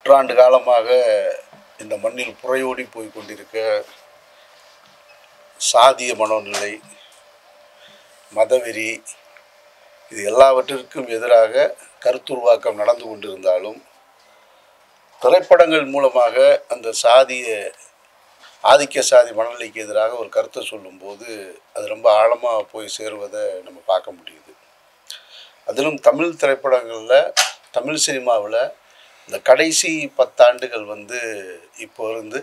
நூற்றாண்டு காலமாக இந்த மண்ணில் புறையோடி போய் கொண்டிருக்க சாதிய மனோநிலை, மதவெறி, இது எல்லாவற்றிற்கும் எதிராக கருத்துருவாக்கம் நடந்து கொண்டிருந்தாலும் திரைப்படங்கள் மூலமாக அந்த ஆதிக்க சாதி மனநிலைக்கு எதிராக ஒரு கருத்தை சொல்லும்போது அது ரொம்ப ஆழமாக போய் சேருவதை நம்ம பார்க்க முடியுது. அதிலும் தமிழ் திரைப்படங்களில், தமிழ் சினிமாவில் இந்த கடைசி 10 ஆண்டுகள் இப்போ இருந்து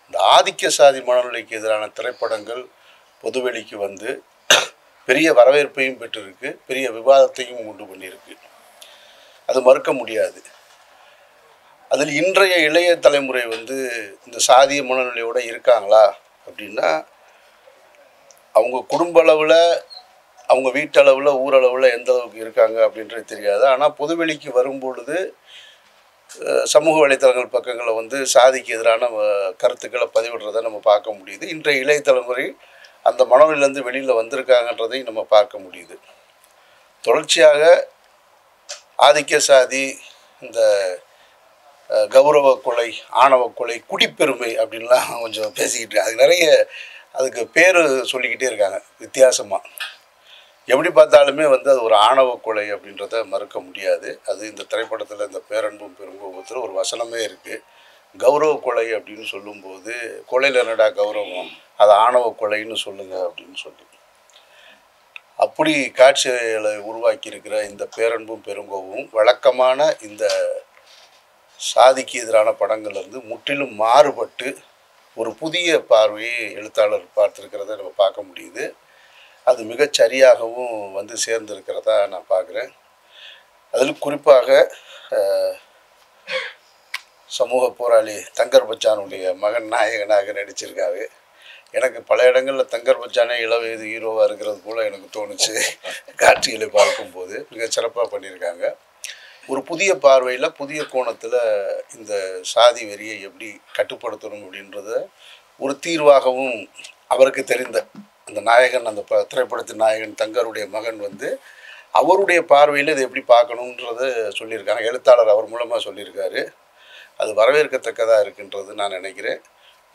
இந்த ஆதிக்க சாதி மனநிலைக்கு எதிரான திரைப்படங்கள் பொதுவெளிக்கு பெரிய வரவேற்பையும் பெற்றிருக்கு, பெரிய விவாதத்தையும் உண்டு பண்ணியிருக்கு. அது மறுக்க முடியாது. அதில் இன்றைய இளைய தலைமுறை இந்த சாதிய மனநிலையோடு இருக்காங்களா அப்படின்னா, அவங்க குடும்ப அளவில், அவங்க வீட்டளவில், ஊரளவில் எந்த அளவுக்கு இருக்காங்க அப்படின்றது தெரியாது. ஆனால் பொதுவெளிக்கு வரும்பொழுது சமூக வலைத்தளங்கள் பக்கங்களில் சாதிக்கு எதிரான கருத்துக்களை பதிவிடுறதை நம்ம பார்க்க முடியுது. இன்றைய இளைய தலைமுறை அந்த மனநிலையிலேருந்து வெளியில் வந்திருக்காங்கன்றதையும் நம்ம பார்க்க முடியுது. தொடர்ச்சியாக ஆதிக்க சாதி, இந்த கௌரவ கொலை, ஆணவ கொலை, குடிப்பெருமை அப்படின்லாம் கொஞ்சம் பேசிக்கிட்டு அதுக்கு பேர் சொல்லிக்கிட்டே இருக்காங்க வித்தியாசமாக. எப்படி பார்த்தாலுமே அது ஒரு ஆணவ கொலை அப்படின்றத மறுக்க முடியாது. அது இந்த திரைப்படத்தில், இந்த பேரன்பும் பெருங்கோபத்தில் ஒரு வசனமே இருக்குது. கௌரவ கொலை அப்படின்னு சொல்லும்போது, கொலையில் என்னடா கௌரவம், அது ஆணவ கொலைன்னு சொல்லுங்க அப்படின்னு சொல்லி அப்படி காட்சிகளை உருவாக்கி இருக்கிற இந்த பேரன்பும் பெருங்கோவும் வழக்கமான இந்த சாதிக்கு எதிரான படங்கள்லேருந்து முற்றிலும் மாறுபட்டு ஒரு புதிய பார்வையை எழுத்தாளர் பார்த்துருக்கிறத நம்ம பார்க்க முடியுது. அது மிகச்சரியாகவும் சேர்ந்திருக்கிறதா நான் பார்க்குறேன். அதில் குறிப்பாக சமூக போராளி தங்கர் பச்சானுடைய மகன் நாயகனாக நடிச்சிருக்காரு. எனக்கு பல இடங்களில் தங்கர் பச்சானே இளவயது ஹீரோவாக இருக்கிறது போல் எனக்கு தோணுச்சு. காட்சிகளை பார்க்கும்போது மிக சிறப்பாக பண்ணியிருக்காங்க. ஒரு புதிய பார்வையில், புதிய கோணத்தில் இந்த சாதி வெறியை எப்படி கட்டுப்படுத்தணும் அப்படின்றத ஒரு தீர்வாகவும் அவருக்கு தெரிந்த அந்த நாயகன், அந்த திரைப்படத்தின் நாயகன் தங்கருடைய மகன் அவருடைய பார்வையில் இதை எப்படி பார்க்கணுன்றத சொல்லியிருக்காங்க. எழுத்தாளர் அவர் மூலமாக சொல்லியிருக்காரு. அது வரவேற்கத்தக்கதாக இருக்குன்றது நான் நினைக்கிறேன்.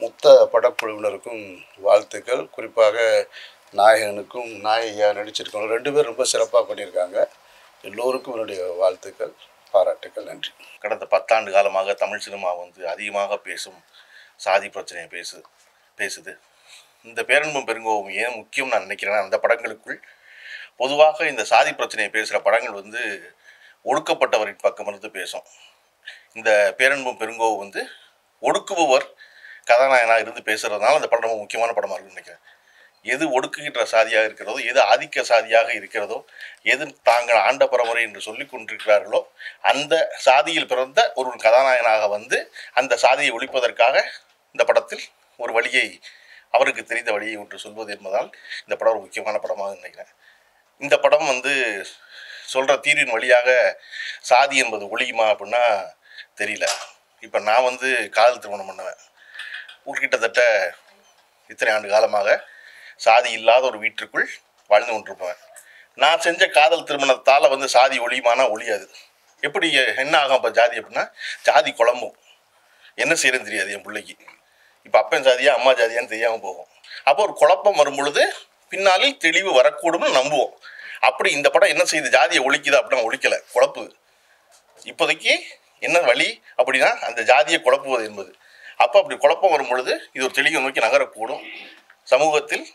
மொத்த படக்குழுவினருக்கும் வாழ்த்துக்கள். குறிப்பாக நாயகனுக்கும் நாயகியாக நடிச்சிருக்கணும் 2 பேர் ரொம்ப சிறப்பாக பண்ணியிருக்காங்க. எல்லோருக்கும் என்னுடைய வாழ்த்துக்கள், பாராட்டுக்கள், நன்றி. கடந்த 10 ஆண்டு காலமாக தமிழ் சினிமா அதிகமாக பேசும் சாதி பிரச்சனையை பேசுது. இந்த பேரன்பும் பெருங்கோவும் ஏன் முக்கியம் நான் நினைக்கிறேன்னா, அந்த படங்களுக்குள் பொதுவாக இந்த சாதி பிரச்சனையை பேசுகிற படங்கள் ஒடுக்கப்பட்டவரின் பக்கம் இருந்து பேசும். இந்த பேரன்பும் பெருங்கோவும் ஒடுக்குபவர் கதாநாயகனாக இருந்து பேசுகிறதுனால அந்த படம் ரொம்ப முக்கியமான படமாக இருக்குன்னு நினைக்கிறேன். எது ஒடுக்குகின்ற சாதியாக இருக்கிறதோ, எது ஆதிக்க சாதியாக இருக்கிறதோ, எது தாங்கள் ஆண்ட பரம்பரை என்று சொல்லி கொண்டிருக்கிறார்களோ, அந்த சாதியில் பிறந்த ஒரு கதாநாயகனாக அந்த சாதியை ஒழிப்பதற்காக இந்த படத்தில் ஒரு வழியை, அவருக்கு தெரிந்த வழியை ஒன்று சொல்வது என்பதால் இந்த படம் ஒரு முக்கியமான படமாக நினைக்கிறேன். இந்த படம் சொல்கிற தீர்வின் வழியாக சாதி என்பது ஒழியுமா அப்படின்னா தெரியல. இப்போ நான் காதல் திருமணம் பண்ணுவேன். கிட்டத்தட்ட இத்தனை ஆண்டு காலமாக சாதி இல்லாத ஒரு வீட்டிற்குள் வாழ்ந்து கொண்டிருப்பேன். நான் செஞ்ச காதல் திருமணத்தால் சாதி ஒழியுமானா ஒழியாது. எப்படி என்ன ஆகும் அப்போ ஜாதி அப்படின்னா, ஜாதி குழம்பும். என்ன செய்யறதுன்னு தெரியாது என் பிள்ளைக்கு. இப்போ அப்பன் ஜாதியா அம்மா ஜாதியான்னு தெரியாமல் போகும். அப்போ ஒரு குழப்பம் வரும் பொழுது பின்னாளில் தெளிவு வரக்கூடும்னு நம்புவோம். அப்படி இந்த படம் என்ன செய்யுது, ஜாதியை ஒழிக்குதா அப்படின்னா ஒழிக்கலை, குழப்புது. இப்போதைக்கு என்ன வழி அப்படின்னா அந்த ஜாதியை குழப்புவது என்பது. அப்போ அப்படி குழப்பம் வரும் பொழுது இது ஒரு தெளிவை நோக்கி நகரக்கூடும். சமூகத்தில்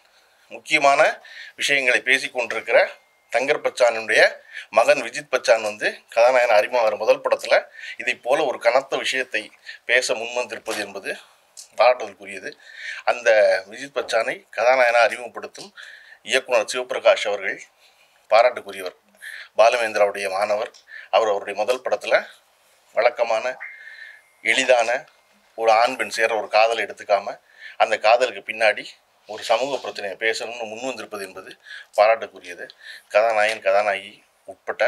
முக்கியமான விஷயங்களை பேசி கொண்டிருக்கிற தங்கர் பச்சானுடைய மகன் விஜித் பச்சான் கதாநாயகன் அறிமுகமாகிற முதல் படத்தில் இதை போல ஒரு கனத்த விஷயத்தை பேச முன்வந்திருப்பது என்பது பாராட்டுதலுக்குரியது. அந்த விஜித் பச்சானை கதாநாயகனாக அறிமுகப்படுத்தும் இயக்குனர் சிவபிரகாஷ் அவர்கள் பாராட்டுக்குரியவர். பாலுமேந்திராவுடைய மாணவர். அவருடைய முதல் படத்தில் வழக்கமான எளிதான ஒரு ஆண் பெண் சேர ஒரு காதலை எடுத்துக்காம அந்த காதலுக்கு பின்னாடி ஒரு சமூக பிரச்சனையை பேசணும்னு முன்வந்திருப்பது என்பது பாராட்டுக்குரியது. கதாநாயகன், கதாநாயகி உட்பட்ட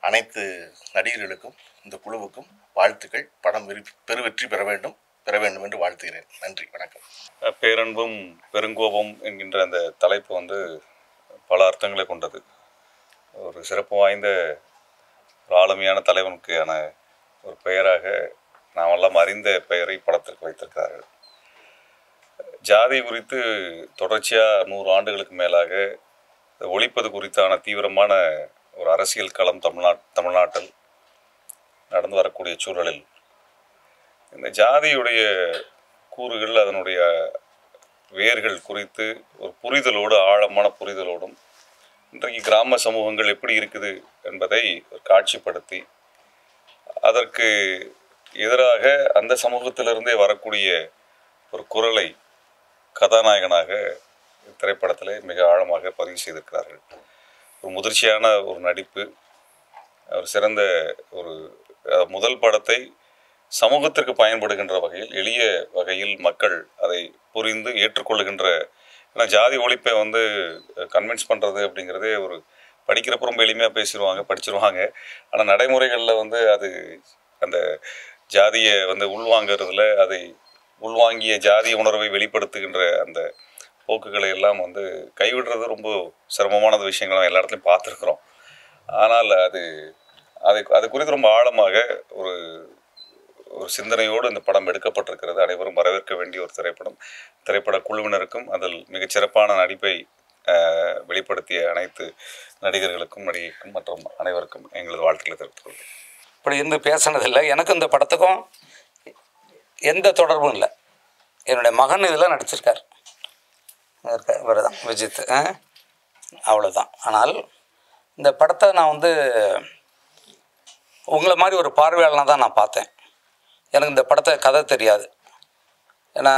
அனைத்து நடிகர்களுக்கும் இந்த குழுவுக்கும் வாழ்த்துக்கள். படம் பெருவெற்றி பெற வேண்டும் என்று வாழ்த்துகிறேன். நன்றி, வணக்கம். பேரன்பும் பெருங்கோபம் என்கின்ற அந்த தலைப்பு பல அர்த்தங்களை கொண்டது. ஒரு சிறப்பு வாய்ந்த ஒரு ஆளுமையான தலைவனுக்கான ஒரு பெயராக நாமெல்லாம் அறிந்த பெயரை படத்திற்கு வைத்திருக்கிறார்கள். ஜாதி குறித்து தொடர்ச்சியாக 100 ஆண்டுகளுக்கு மேலாக ஒழிப்பது குறித்தான தீவிரமான ஒரு அரசியல் களம் தமிழ்நாட்டில் நடந்து வரக்கூடிய சூழலில் இந்த ஜாதியுடைய கூறுகள், அதனுடைய வேர்கள் குறித்து ஒரு புரிதலோடு, ஆழமான புரிதலோடும் இன்றைக்கு கிராம சமூகங்கள் எப்படி இருக்குது என்பதை ஒரு காட்சிப்படுத்தி அதற்கு எதிராக அந்த சமூகத்திலிருந்தே வரக்கூடிய ஒரு குரலை கதாநாயகனாக திரைப்படத்தில் மிக ஆழமாக பதிவு செய்திருக்கிறார்கள். ஒரு முதிர்ச்சியான ஒரு நடிப்பு, ஒரு சிறந்த ஒரு முதல் படத்தை சமூகத்திற்கு பயன்படுகின்ற வகையில், எளிய வகையில் மக்கள் அதை புரிந்து ஏற்றுக்கொள்ளுகின்ற, ஏன்னா ஜாதி ஒழிப்பை கன்வின்ஸ் பண்ணுறது அப்படிங்கிறதே ஒரு படிக்கிறப்ப ரொம்ப எளிமையாக படிச்சிருவாங்க. ஆனால் நடைமுறைகளில் அது அந்த ஜாதியை உள்வாங்கிறதுல, அதை உள்வாங்கிய ஜாதி உணர்வை வெளிப்படுத்துகின்ற அந்த போக்குகளை எல்லாம் கைவிடுறது ரொம்ப சிரமமான விஷயங்கள் எல்லா இடத்துலையும் பார்த்துருக்குறோம். ஆனால் அது குறித்து ரொம்ப ஆழமாக ஒரு சிந்தனையோடு இந்த படம் எடுக்கப்பட்டிருக்கிறது. அனைவரும் வரவேற்க வேண்டிய ஒரு திரைப்பட குழுவினருக்கும் அதில் மிகச்சிறப்பான நடிப்பை வெளிப்படுத்திய அனைத்து நடிகர்களுக்கும், நடிகைக்கும் மற்றும் அனைவருக்கும் எங்களது வாழ்த்துக்களை தெரிவித்துக் கொள்கிறேன். இப்படி இருந்து பேசினதில்லை. எனக்கு இந்த படத்துக்கும் எந்த தொடர்பும் இல்லை. என்னுடைய மகன் இதில் நடிச்சிருக்கார், இவர் தான் விஜித், அவ்வளோதான். ஆனால் இந்த படத்தை நான் உங்களை மாதிரி ஒரு பார்வையாளனாக தான் நான் பார்த்தேன். எனக்கு இந்த படத்தை கதை தெரியாது. ஏன்னா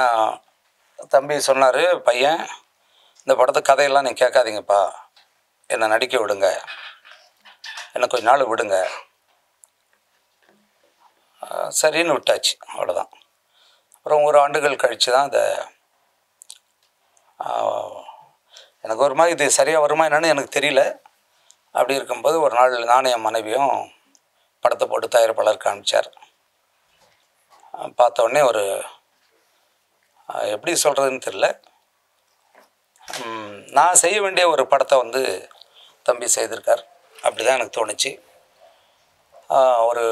தம்பி சொன்னார், பையன் இந்த படத்தை கதையெல்லாம் நீங்கள் கேட்காதீங்கப்பா, என்னை நடிக்க விடுங்க, என்னை கொஞ்ச நாள் விடுங்க. சரின்னு விட்டாச்சு, அவ்வளோதான். அப்புறம் ஒரு ஆண்டுகள் கழித்து தான் எனக்கு ஒரு மாதிரி இது சரியாக வருமா என்னன்னு எனக்கு தெரியல. அப்படி இருக்கும்போது ஒரு நாள் நானும் என் மனைவியும் படத்தை போட்டு தயாரிப்பாளர் காமிச்சார். பார்த்த உடனே ஒரு எப்படி சொல்கிறதுன்னு தெரியல, நான் செய்ய வேண்டிய ஒரு படத்தை தம்பி செய்திருக்கார். அப்படி தான் எனக்கு தோணுச்சு. ஒரு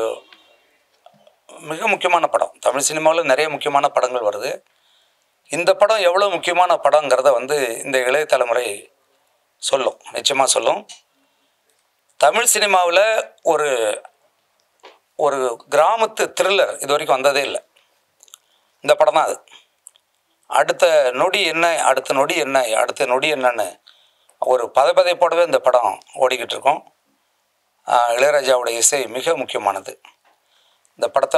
மிக முக்கியமான படம். தமிழ் சினிமாவில் நிறைய முக்கியமான படங்கள் வருது. இந்த படம் எவ்வளோ முக்கியமான படங்கிறத இந்த இளைய தலைமுறை சொல்லும், நிச்சயமாக சொல்லும். தமிழ் சினிமாவில் ஒரு கிராமத்து த்ரில்லர் இது வரைக்கும் வந்ததே இல்லை. இந்த படம் தான் அது. அடுத்த நொடி என்ன, அடுத்த நொடி என்ன, அடுத்த நொடி என்னன்னு ஒரு பதைப்பதைப்போடவே இந்த படம் ஓடிக்கிட்டு இருக்கோம். இளையராஜாவுடைய இசை மிக முக்கியமானது. இந்த படத்தை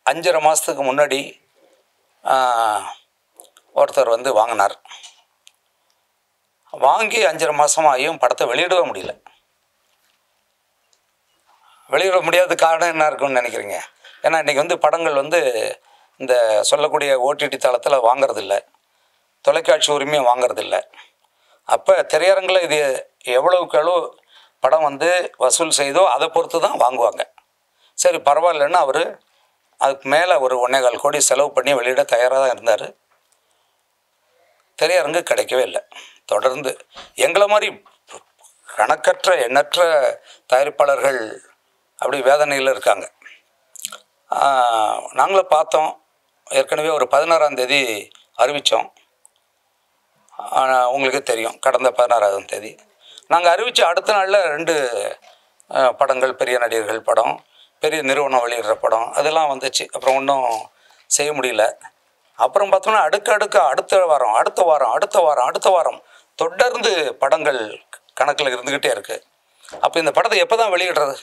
5.5 மாதத்துக்கு முன்னாடி ஒருத்தர் வாங்கினார். வாங்கி 5.5 மாதமாகியும் படத்தை வெளியிடவே முடியல. வெளியிட முடியாத காரணம் என்ன இருக்குன்னு நினைக்கிறீங்க? ஏன்னா இன்றைக்கி படங்கள் இந்த சொல்லக்கூடிய ஓடிடி தளத்தில் வாங்கிறதில்ல, தொலைக்காட்சி உரிமையும் வாங்கிறதில்ல. அப்போ திரையரங்கில் இது எவ்வளவுக்கு எவ்வளோ படம் வசூல் செய்தோ அதை பொறுத்து தான் வாங்குவாங்க. சரி பரவாயில்லன்னு அவர் அதுக்கு மேலே ஒரு 1.25 கோடி செலவு பண்ணி வெளியிட தயாராக தான் இருந்தார். திரையரங்கு கிடைக்கவே இல்லை. தொடர்ந்து எங்களை மாதிரி கணக்கற்ற எண்ணற்ற தயாரிப்பாளர்கள் அப்படி வேதனையில் இருக்காங்க. நாங்களும் பார்த்தோம். ஏற்கனவே ஒரு 16ஆம் தேதி அறிவித்தோம். உங்களுக்கு தெரியும், கடந்த 16ஆம் தேதி நாங்கள் அறிவித்த அடுத்த நாளில் 2 படங்கள், பெரிய நடிகர்கள் படம், பெரிய நிறுவனம் வெளியிடுற படம், அதெல்லாம் வந்துச்சு. அப்புறம் ஒன்றும் செய்ய முடியல. அப்புறம் பார்த்தோம்னா அடுத்த வாரம் தொடர்ந்து படங்கள் கணக்கில் இருந்துக்கிட்டே இருக்குது. அப்போ இந்த படத்தை எப்போ தான் வெளியிடுறது?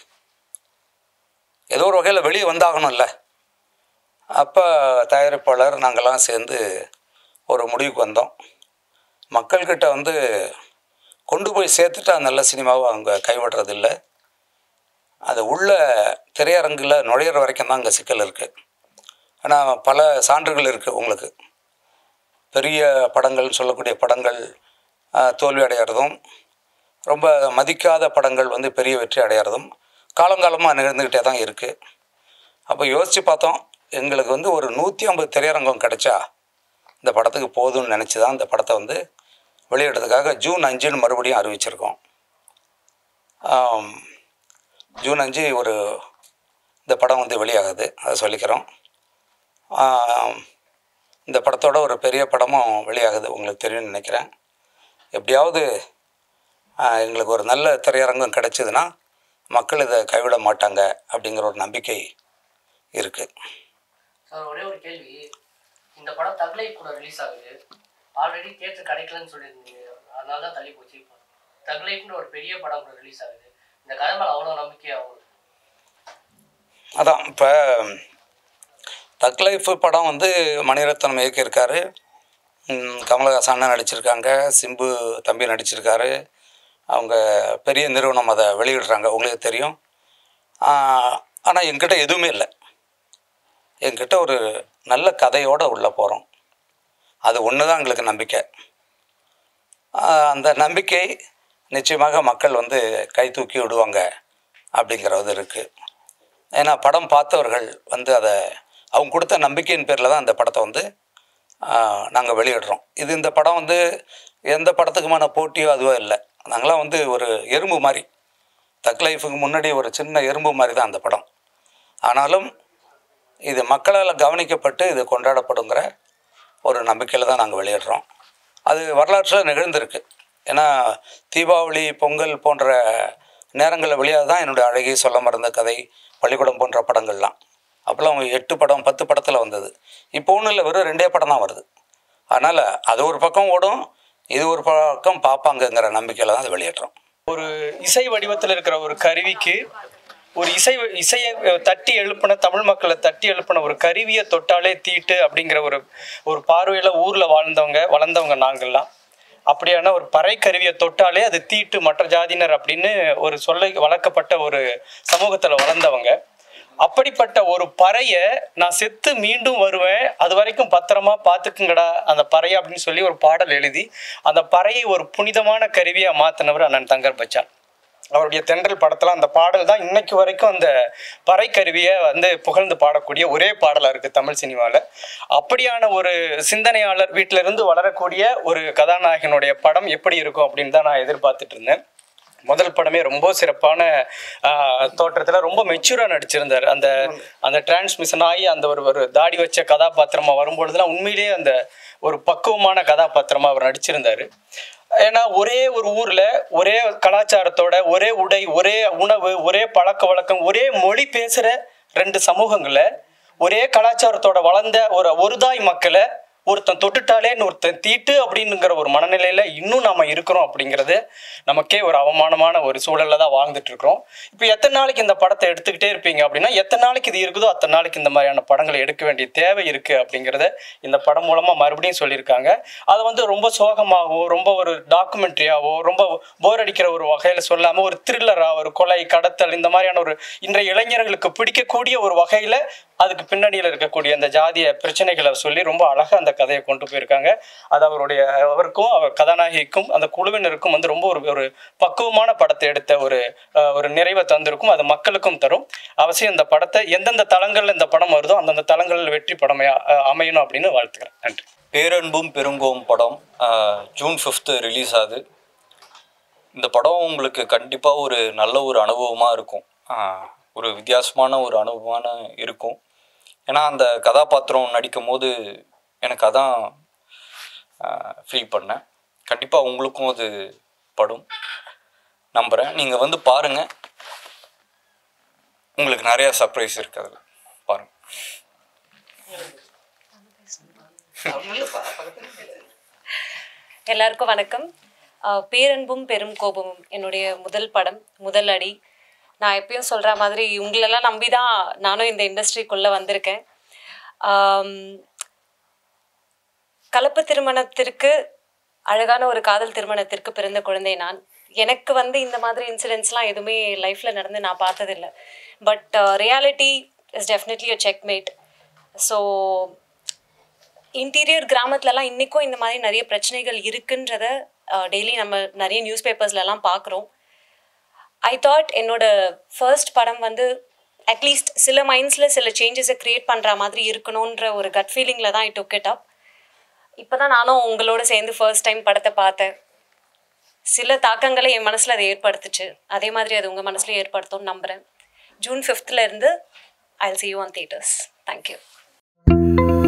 ஏதோ ஒரு வகையில் வெளியே வந்தாகணும்ல. அப்போ தயாரிப்பாளர் நாங்கள்லாம் சேர்ந்து ஒரு முடிவுக்கு வந்தோம். மக்கள்கிட்ட கொண்டு போய் சேர்த்துட்டா நல்ல சினிமாவை அவங்க கைவிடுறதில்லை. அது உள்ள திரையரங்கில் நுழையிற வரைக்கும் தான் அங்கே சிக்கல் இருக்குது. ஆனால் பல சான்றுகள் இருக்குது உங்களுக்கு. பெரிய படங்கள்னு சொல்லக்கூடிய படங்கள் தோல்வி அடைகிறதும், ரொம்ப மதிக்காத படங்கள் பெரிய வெற்றி அடைகிறதும் காலங்காலமாக நிகழ்ந்துக்கிட்டே தான் இருக்குது. அப்போ யோசித்து பார்த்தோம், எங்களுக்கு ஒரு 150 திரையரங்கம் கிடைச்சா இந்த படத்துக்கு போதும்னு நினச்சி தான் இந்த படத்தை வெளியிடுறதுக்காக ஜூன் 5 மறுபடியும் அறிவிச்சிருக்கோம். ஜூன் 5 ஒரு இந்த படம் வந்து வெளியாகுது, அதை சொல்லிக்கிறோம். இந்த படத்தோட ஒரு பெரிய படமும் வெளியாகுது, உங்களுக்கு தெரியும்னு நினைக்கிறேன். எப்படியாவது எங்களுக்கு ஒரு நல்ல திரையரங்கம் கிடைச்சிதுன்னா மக்கள் இதை கைவிட மாட்டாங்க அப்படிங்கிற ஒரு நம்பிக்கை இருக்குது. சார், ஒரே ஒரு கேள்வி. இந்த படம் தக்லை கூட ரிலீஸ் ஆகுது. ஆல்ரெடி தியேட்டர் கிடைக்கலன்னு சொல்லியிருந்தீங்க, அதனால தான் தள்ளி போச்சு. இப்போ தக்லைஃப்னு ஒரு பெரிய படம் கூட ரிலீஸ் ஆகுது. இந்த கதை மேலே அவ்வளோ நம்பிக்கையாகும். அதான் இப்போ தக்லைஃப் படம் வந்து மணிரத்னம் இயக்கியிருக்காரு, கமலஹாசன் அண்ணன் நடிச்சிருக்காங்க, சிம்பு தம்பி நடிச்சிருக்காரு. அவங்க பெரிய நிறுவனம் அதை வெளியிடுறாங்க, உங்களுக்கு தெரியும். ஆனால் என்கிட்ட எதுவுமே இல்லை. என்கிட்ட ஒரு நல்ல கதையோடு உள்ளே போகிறோம். அது ஒன்று தான் எங்களுக்கு நம்பிக்கை. அந்த நம்பிக்கை நிச்சயமாக மக்கள் வந்து கை தூக்கி விடுவாங்க அப்படிங்கிறது இருக்குது. ஏன்னா படம் பார்த்தவர்கள் வந்து அதை அவங்க கொடுத்த நம்பிக்கையின் பேரில் தான் அந்த படத்தை வந்து நாங்கள் வெளியிடுறோம். இந்த படம் வந்து எந்த படத்துக்குமான போட்டியோ அதுவோ இல்லை. நாங்களாம் வந்து ஒரு எறும்பு மாதிரி, தக்லைஃபுக்கு முன்னாடி ஒரு சின்ன எறும்பு மாதிரி தான் அந்த படம். ஆனாலும் இது மக்களால் கவனிக்கப்பட்டு இது கொண்டாடப்படுங்கிற ஒரு நம்பிக்கையில் தான் நாங்கள் வெளியிடுறோம். அது வரலாற்றில் நிகழ்ந்திருக்கு. ஏன்னா தீபாவளி, பொங்கல் போன்ற நேரங்களில் வெளியாக தான் என்னுடைய அழகிய சொல்ல மறந்த கதை, பள்ளிக்கூடம் போன்ற படங்கள்லாம். அப்போல்லாம் 8 படம் 10 படத்தில் வந்தது. இப்போ ஒன்றும் இல்லை, வெறும் 2 படம் தான் வருது. அதனால் அது ஒரு பக்கம் ஓடும், இது ஒரு பக்கம் பார்ப்பாங்கங்கிற நம்பிக்கையில் தான் அதை வெளியேற்றோம். ஒரு இசை வடிவத்தில் இருக்கிற ஒரு கருவிக்கு ஒரு இசையை தட்டி எழுப்பின, தமிழ் மக்களை தட்டி எழுப்பின ஒரு கருவியை தொட்டாலே தீட்டு அப்படிங்கிற ஒரு பார்வையில் ஊரில் வளர்ந்தவங்க நாங்கள்லாம். அப்படியான ஒரு பறை கருவியை தொட்டாலே அது தீட்டு, மற்ற ஜாதியினர் அப்படின்னு ஒரு சொல்லை வளர்க்கப்பட்ட ஒரு சமூகத்தில் வளர்ந்தவங்க. அப்படிப்பட்ட ஒரு பறையை நான் செத்து மீண்டும் வருவேன், அது வரைக்கும் பத்திரமா பார்த்துக்குங்கடா அந்த பறையை அப்படின்னு சொல்லி ஒரு பாடல் எழுதி அந்த பறையை ஒரு புனிதமான கருவியாக மாற்றினவர் அண்ணன் தங்கர் பச்சான். அவருடைய தென்றல் படத்தில் அந்த பாடல் தான் இன்னைக்கு வரைக்கும் அந்த பறை கருவியை வந்து புகழ்ந்து பாடக்கூடிய ஒரே பாடலாக இருக்குது தமிழ் சினிமாவில். அப்படியான ஒரு சிந்தனையாளர் வீட்டிலிருந்து வளரக்கூடிய ஒரு கதாநாயகனுடைய படம் எப்படி இருக்கும் அப்படின்னு தான் நான் எதிர்பார்த்துட்டு இருந்தேன். முதல் படமே ரொம்ப சிறப்பான தோற்றத்தில் ரொம்ப மெச்சூராக நடிச்சிருந்தார். அந்த டிரான்ஸ்மிஷன் ஆகி அந்த ஒரு தாடி வச்ச கதாபாத்திரமாக வரும்பொழுதுலாம் உண்மையிலேயே அந்த ஒரு பக்குவமான கதாபாத்திரமாக அவர் நடிச்சிருந்தார். ஏன்னா ஒரே ஒரு ஊரில் ஒரே கலாச்சாரத்தோட, ஒரே உடை, ஒரே உணவு, ஒரே பழக்க வழக்கம், ஒரே மொழி பேசுகிற 2 சமூகங்களை, ஒரே கலாச்சாரத்தோட வளர்ந்த ஒரு தாய் மக்களை ஒருத்தன் தொட்டுட்டாலே ஒருத்தன் தீட்டு அப்படிங்கிற ஒரு மனநிலையில் இன்னும் நம்ம இருக்கிறோம் அப்படிங்கிறது நமக்கே ஒரு அவமானமான ஒரு சூழலில் தான் வாழ்ந்துட்டு இருக்கிறோம். இப்போ எத்தனை நாளைக்கு இந்த படத்தை எடுத்துக்கிட்டே இருப்பீங்க அப்படின்னா, எத்தனை நாளைக்கு இது இருக்குதோ அத்தனை நாளைக்கு இந்த மாதிரியான படங்களை எடுக்க வேண்டிய தேவை இருக்குது அப்படிங்கிறத இந்த படம் மூலமாக மறுபடியும் சொல்லியிருக்காங்க. அதை வந்து ரொம்ப சோகமாகவோ, ரொம்ப ஒரு டாக்குமெண்ட்ரியாவோ, ரொம்ப போர் அடிக்கிற ஒரு வகையில் சொல்லாமல் ஒரு த்ரில்லராக, ஒரு கொலை, கடத்தல், இந்த மாதிரியான ஒரு இன்றைய இளைஞர்களுக்கு பிடிக்கக்கூடிய ஒரு வகையில் அதுக்கு பின்னணியில் இருக்கக்கூடிய அந்த ஜாதிய பிரச்சனைகளை சொல்லி ரொம்ப அழகாக அந்த கதையை கொண்டு போயிருக்காங்க. அது அவருக்கும் அவர் கதாநாயகிக்கும் அந்த குழுவினருக்கும் வந்து ரொம்ப ஒரு பக்குவமான படத்தை எடுத்த ஒரு நிறைவை தந்திருக்கும். அது மக்களுக்கும் தரும். அவசியம் இந்த படத்தை எந்தெந்த தளங்களில் இந்த படம் வருதோ அந்தந்த தளங்களில் வெற்றி படம் அமையணும் அப்படின்னு வாழ்த்துக்கிறேன். நன்றி. பேரன்பும் பெருங்கோவும் படம் ஜூன் 5 ரிலீஸ் ஆகுது. இந்த படம் உங்களுக்கு கண்டிப்பாக ஒரு நல்ல ஒரு அனுபவமாக இருக்கும், ஒரு வித்தியாசமான ஒரு அனுபவமான இருக்கும். ஏன்னா அந்த கதாபாத்திரம் நடிக்கும் போது எனக்கு அதான் ஃபீல் பண்ணேன். கண்டிப்பாக உங்களுக்கும் அது படும் நம்புகிறேன். நீங்கள் வந்து பாருங்கள், உங்களுக்கு நிறையா சர்ப்ரைஸ் இருக்குது அதில், பாருங்கள். எல்லாருக்கும் வணக்கம். பேரன்பும் பெரும் கோபமும் என்னுடைய முதல் படம், முதல் அடி. நான் எப்பயும் சொல்கிற மாதிரி உங்களெல்லாம் நம்பி தான் நானும் இந்த இண்டஸ்ட்ரிக்குள்ளே வந்திருக்கேன். கலப்பு திருமணத்திற்கு, அழகான ஒரு காதல் திருமணத்திற்கு பிறந்த குழந்தை நான். எனக்கு வந்து இந்த மாதிரி இன்சிடென்ட்ஸ்லாம் எதுவுமே லைஃப்பில் நடந்து நான் பார்த்ததில்லை. But reality is definitely a checkmate. So interior கிராமத்துலலாம் இன்றைக்கும் இந்த மாதிரி நிறைய பிரச்சனைகள் இருக்குன்றத டெய்லி நம்ம நிறைய நியூஸ் பேப்பர்ஸ்லலாம் பார்க்குறோம். ஐ தாட் என்னோட ஃபர்ஸ்ட் படம் வந்து அட்லீஸ்ட் சில மைண்ட்ஸில் சில சேஞ்சஸை க்ரியேட் பண்ணுற மாதிரி இருக்கணுன்ற ஒரு கட் ஃபீலிங்கில் தான் ஐ டுக் இட் அப். இப்போ தான் நானும் உங்களோட சேர்ந்து ஃபர்ஸ்ட் டைம் படத்தை பார்த்தேன். சில தாக்கங்களை என் மனசில் அதை ஏற்படுத்துச்சு. அதே மாதிரி அது உங்கள் மனசுலையும் ஏற்படுத்தும்னு நம்புகிறேன். ஜூன் 5 இருந்து I'll see you on theaters. Thank you.